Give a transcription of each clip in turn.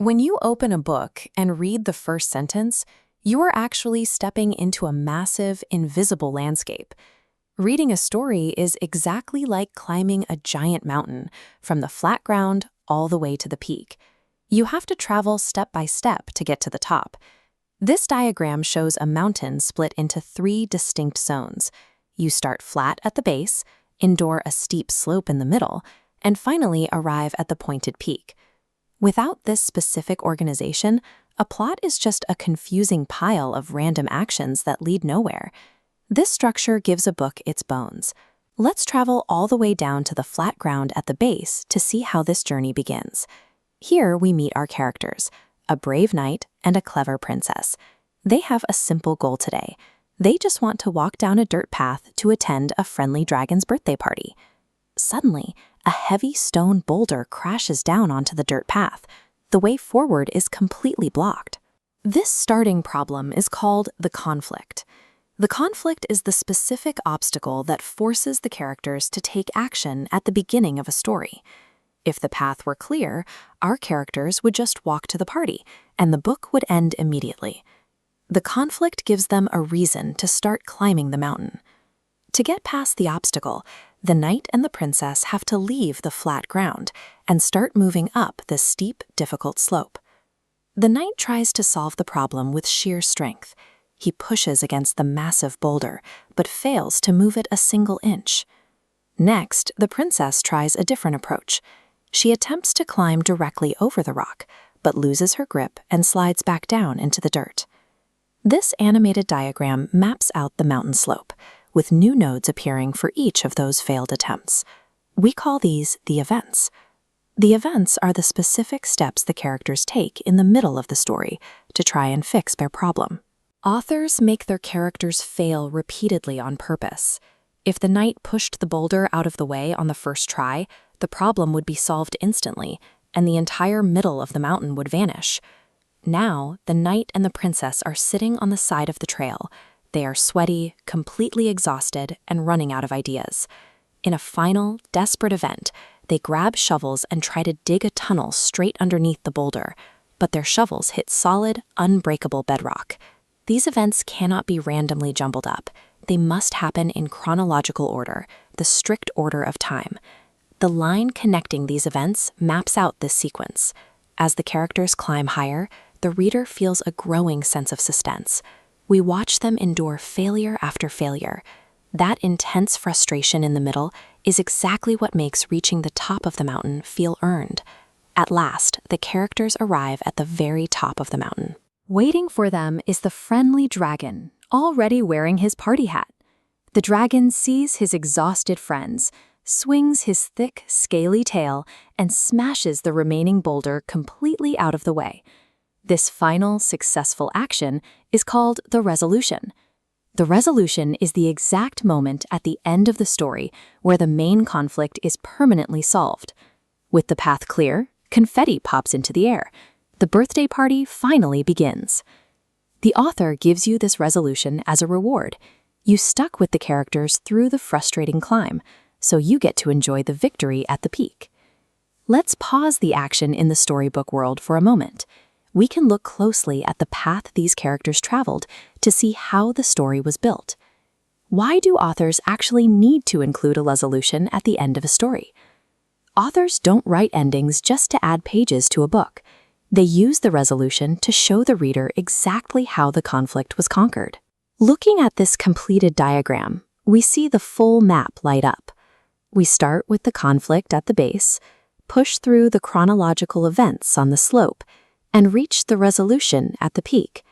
When you open a book and read the first sentence, you are actually stepping into a massive, invisible landscape. Reading a story is exactly like climbing a giant mountain, from the flat ground all the way to the peak. You have to travel step by step to get to the top. This diagram shows a mountain split into three distinct zones. You start flat at the base, endure a steep slope in the middle, and finally arrive at the pointed peak. Without this specific organization, a plot is just a confusing pile of random actions that lead nowhere. This structure gives a book its bones. Let's travel all the way down to the flat ground at the base to see how this journey begins. Here we meet our characters, a brave knight and a clever princess. They have a simple goal today. They just want to walk down a dirt path to attend a friendly dragon's birthday party. Suddenly, a heavy stone boulder crashes down onto the dirt path. The way forward is completely blocked. This starting problem is called the conflict. The conflict is the specific obstacle that forces the characters to take action at the beginning of a story. If the path were clear, our characters would just walk to the party, and the book would end immediately. The conflict gives them a reason to start climbing the mountain. To get past the obstacle, the knight and the princess have to leave the flat ground and start moving up the steep, difficult slope. The knight tries to solve the problem with sheer strength. He pushes against the massive boulder, but fails to move it a single inch. Next, the princess tries a different approach. She attempts to climb directly over the rock, but loses her grip and slides back down into the dirt. This animated diagram maps out the mountain slope, with new nodes appearing for each of those failed attempts. We call these the events. The events are the specific steps the characters take in the middle of the story to try and fix their problem. Authors make their characters fail repeatedly on purpose. If the knight pushed the boulder out of the way on the first try, the problem would be solved instantly, and the entire middle of the mountain would vanish. Now, the knight and the princess are sitting on the side of the trail. They are sweaty, completely exhausted, and running out of ideas. In a final, desperate event, they grab shovels and try to dig a tunnel straight underneath the boulder, but their shovels hit solid, unbreakable bedrock. These events cannot be randomly jumbled up. They must happen in chronological order, the strict order of time. The line connecting these events maps out this sequence. As the characters climb higher, the reader feels a growing sense of suspense. We watch them endure failure after failure. That intense frustration in the middle is exactly what makes reaching the top of the mountain feel earned. At last, the characters arrive at the very top of the mountain. Waiting for them is the friendly dragon, already wearing his party hat. The dragon sees his exhausted friends, swings his thick, scaly tail, and smashes the remaining boulder completely out of the way. This final, successful action is called the resolution. The resolution is the exact moment at the end of the story where the main conflict is permanently solved. With the path clear, confetti pops into the air. The birthday party finally begins. The author gives you this resolution as a reward. You stuck with the characters through the frustrating climb, so you get to enjoy the victory at the peak. Let's pause the action in the storybook world for a moment. We can look closely at the path these characters traveled to see how the story was built. Why do authors actually need to include a resolution at the end of a story? Authors don't write endings just to add pages to a book. They use the resolution to show the reader exactly how the conflict was conquered. Looking at this completed diagram, we see the full map light up. We start with the conflict at the base, push through the chronological events on the slope, and reach the resolution at the peak.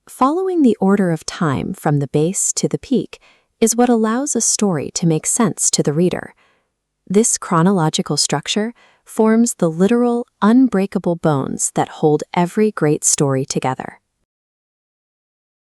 Following the order of time from the base to the peak is what allows a story to make sense to the reader. This chronological structure forms the literal, unbreakable bones that hold every great story together.